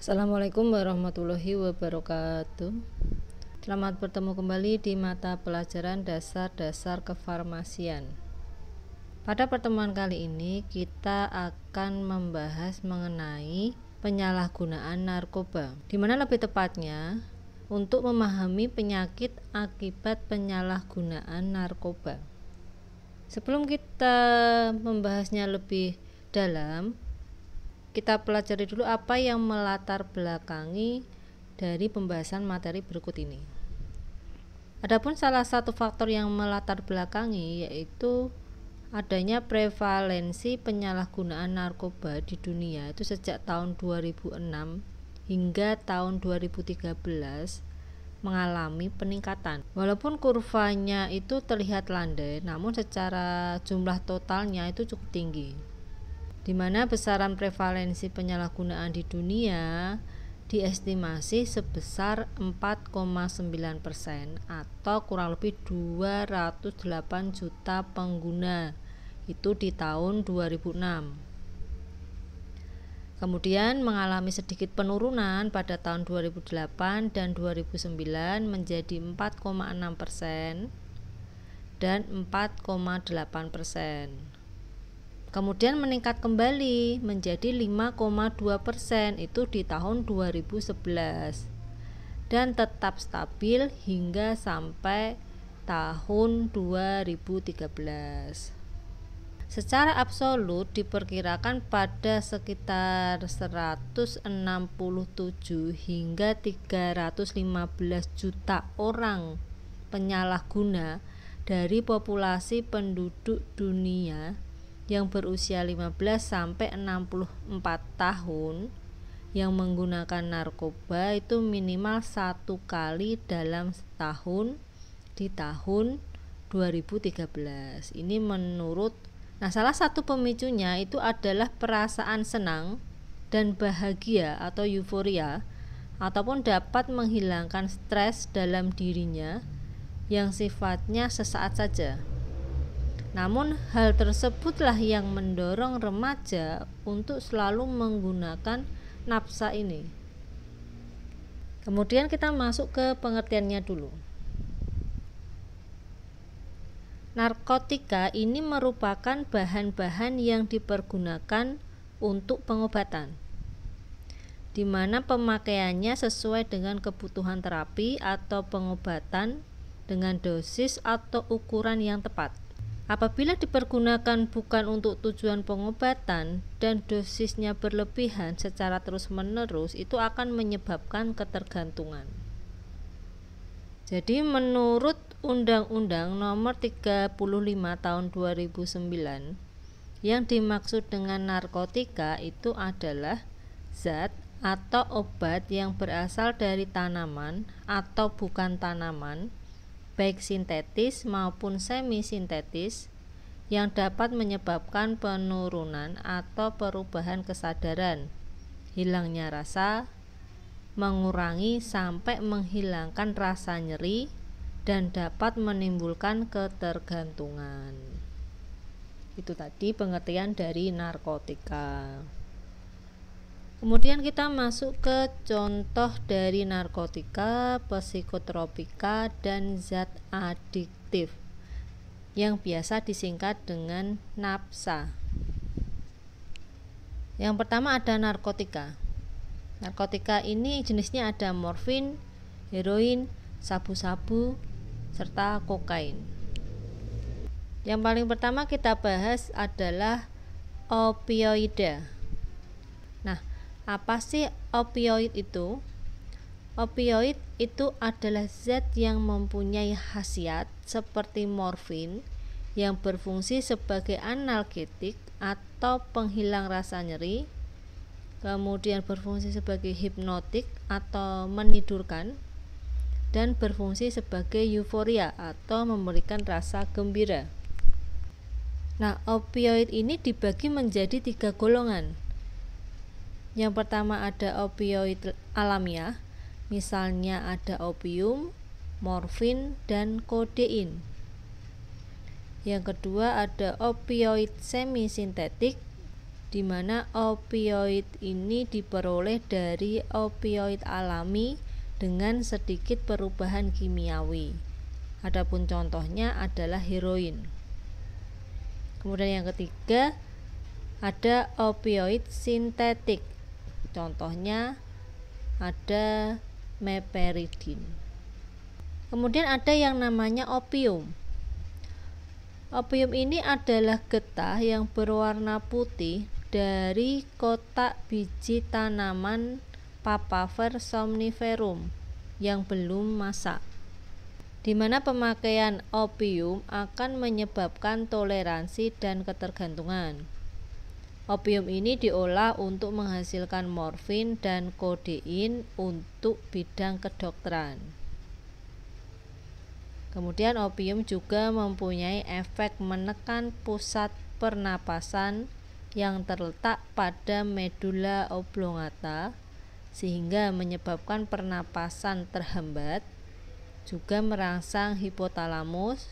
Assalamualaikum warahmatullahi wabarakatuh. Selamat bertemu kembali di mata pelajaran dasar-dasar kefarmasian. Pada pertemuan kali ini kita akan membahas mengenai penyalahgunaan narkoba, di mana lebih tepatnya untuk memahami penyakit akibat penyalahgunaan narkoba. Sebelum kita membahasnya lebih dalam, kita pelajari dulu apa yang melatar belakangi dari pembahasan materi berikut ini. Adapun salah satu faktor yang melatar belakangi yaitu adanya prevalensi penyalahgunaan narkoba di dunia itu sejak tahun 2006 hingga tahun 2013 mengalami peningkatan. Walaupun kurvanya itu terlihat landai, namun secara jumlah totalnya itu cukup tinggi, di mana besaran prevalensi penyalahgunaan di dunia diestimasi sebesar 4,9% atau kurang lebih 208 juta pengguna itu di tahun 2006. Kemudian mengalami sedikit penurunan pada tahun 2008 dan 2009 menjadi 4,6% dan 4,8%. Kemudian meningkat kembali menjadi 5,2% itu di tahun 2011 dan tetap stabil hingga sampai tahun 2013. Secara absolut diperkirakan pada sekitar 167 hingga 315 juta orang penyalahguna dari populasi penduduk dunia yang berusia 15 sampai 64 tahun yang menggunakan narkoba itu minimal 1 kali dalam setahun di tahun 2013. Ini menurut salah satu pemicunya itu adalah perasaan senang dan bahagia atau euforia, ataupun dapat menghilangkan stres dalam dirinya yang sifatnya sesaat saja. Namun hal tersebutlah yang mendorong remaja untuk selalu menggunakan nafsa ini. Kemudian kita masuk ke pengertiannya dulu. Narkotika ini merupakan bahan-bahan yang dipergunakan untuk pengobatan, di mana pemakaiannya sesuai dengan kebutuhan terapi atau pengobatan dengan dosis atau ukuran yang tepat. Apabila dipergunakan bukan untuk tujuan pengobatan dan dosisnya berlebihan secara terus-menerus, itu akan menyebabkan ketergantungan. Jadi menurut Undang-Undang Nomor 35 Tahun 2009, yang dimaksud dengan narkotika itu adalah zat atau obat yang berasal dari tanaman atau bukan tanaman, baik sintetis maupun semi-sintetis, yang dapat menyebabkan penurunan atau perubahan kesadaran, hilangnya rasa, mengurangi sampai menghilangkan rasa nyeri, dan dapat menimbulkan ketergantungan. Itu tadi pengertian dari narkotika. Kemudian kita masuk ke contoh dari narkotika, psikotropika, dan zat adiktif yang biasa disingkat dengan NAPSA. Yang pertama ada narkotika. Narkotika ini jenisnya ada morfin, heroin, sabu-sabu, serta kokain. Yang paling pertama kita bahas adalah opioida. Apa sih opioid itu? Opioid itu adalah zat yang mempunyai khasiat seperti morfin yang berfungsi sebagai analgetik atau penghilang rasa nyeri, kemudian berfungsi sebagai hipnotik atau menidurkan, dan berfungsi sebagai euforia atau memberikan rasa gembira. Opioid ini dibagi menjadi 3 golongan. Yang pertama ada opioid alamiah, misalnya ada opium, morfin, dan kodein. Yang kedua ada opioid semi-sintetik, di mana opioid ini diperoleh dari opioid alami dengan sedikit perubahan kimiawi. Adapun contohnya adalah heroin. Kemudian yang ketiga ada opioid sintetik. Contohnya ada meperidin. Kemudian ada yang namanya opium. Opium ini adalah getah yang berwarna putih dari kotak biji tanaman Papaver somniferum yang belum masak, di mana pemakaian opium akan menyebabkan toleransi dan ketergantungan. Opium ini diolah untuk menghasilkan morfin dan kodein untuk bidang kedokteran. Kemudian opium juga mempunyai efek menekan pusat pernapasan yang terletak pada medula oblongata sehingga menyebabkan pernapasan terhambat, juga merangsang hipotalamus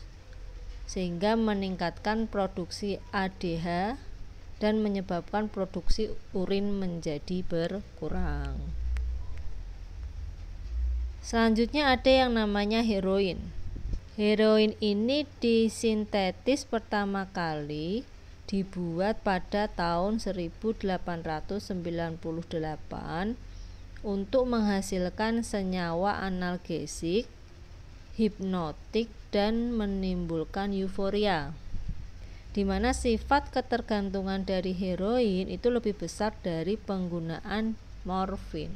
sehingga meningkatkan produksi ADH dan menyebabkan produksi urin menjadi berkurang. Selanjutnya ada yang namanya heroin. Heroin ini disintetis pertama kali dibuat pada tahun 1898 untuk menghasilkan senyawa analgesik, hipnotik, dan menimbulkan euforia, di mana sifat ketergantungan dari heroin itu lebih besar dari penggunaan morfin.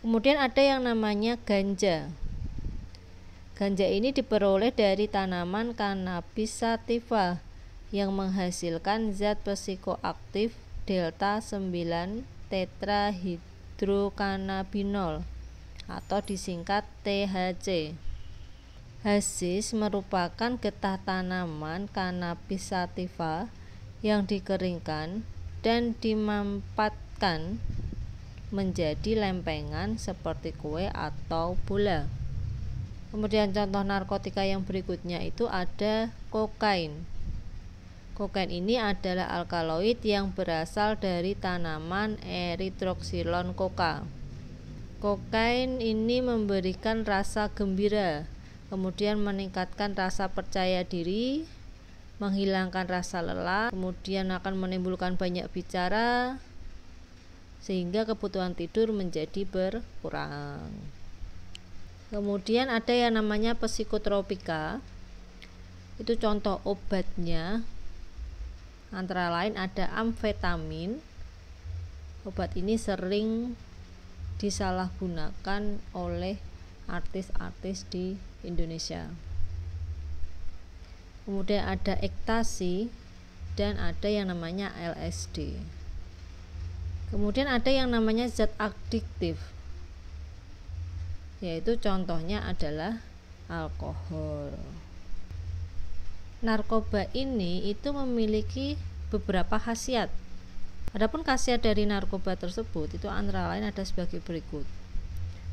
Kemudian ada yang namanya ganja. Ganja ini diperoleh dari tanaman Cannabis sativa yang menghasilkan zat psikoaktif delta 9 tetrahidrocannabinol atau disingkat THC. Hasis merupakan getah tanaman Cannabis sativa yang dikeringkan dan dimampatkan menjadi lempengan seperti kue atau bola. Kemudian contoh narkotika yang berikutnya itu ada kokain. Kokain ini adalah alkaloid yang berasal dari tanaman Erythroxylon coca. Kokain ini memberikan rasa gembira, kemudian meningkatkan rasa percaya diri, menghilangkan rasa lelah, kemudian akan menimbulkan banyak bicara, sehingga kebutuhan tidur menjadi berkurang. Kemudian ada yang namanya psikotropika. Itu contoh obatnya antara lain ada amfetamin. Obat ini sering disalahgunakan oleh artis-artis di Indonesia. Kemudian ada ekstasi dan ada yang namanya LSD. Kemudian ada yang namanya zat adiktif, yaitu contohnya adalah alkohol. Narkoba ini itu memiliki beberapa khasiat. Adapun khasiat dari narkoba tersebut itu antara lain ada sebagai berikut.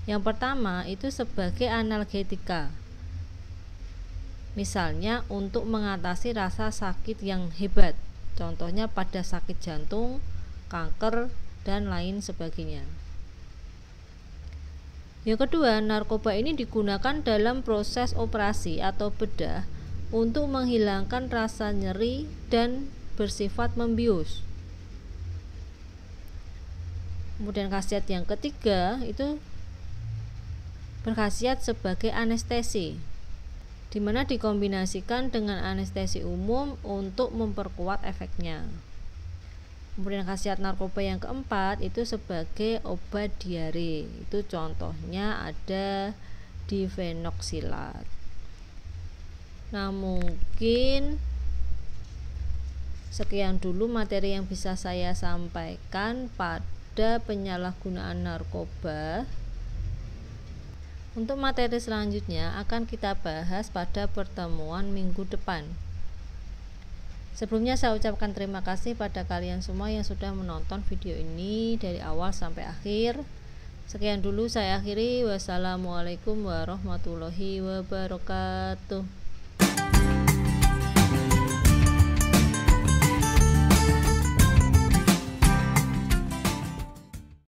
Yang pertama itu sebagai analgetika. Misalnya untuk mengatasi rasa sakit yang hebat, contohnya pada sakit jantung, kanker, dan lain sebagainya. Yang kedua, narkoba ini digunakan dalam proses operasi atau bedah untuk menghilangkan rasa nyeri dan bersifat membius. Kemudian khasiat yang ketiga itu berkhasiat sebagai anestesi, di mana dikombinasikan dengan anestesi umum untuk memperkuat efeknya. Kemudian khasiat narkoba yang keempat itu sebagai obat diare. Itu contohnya ada difenoksilat. Nah, mungkin sekian dulu materi yang bisa saya sampaikan pada penyalahgunaan narkoba. Untuk materi selanjutnya akan kita bahas pada pertemuan minggu depan. Sebelumnya saya ucapkan terima kasih pada kalian semua yang sudah menonton video ini dari awal sampai akhir. Sekian dulu saya akhiri. Wassalamualaikum warahmatullahi wabarakatuh.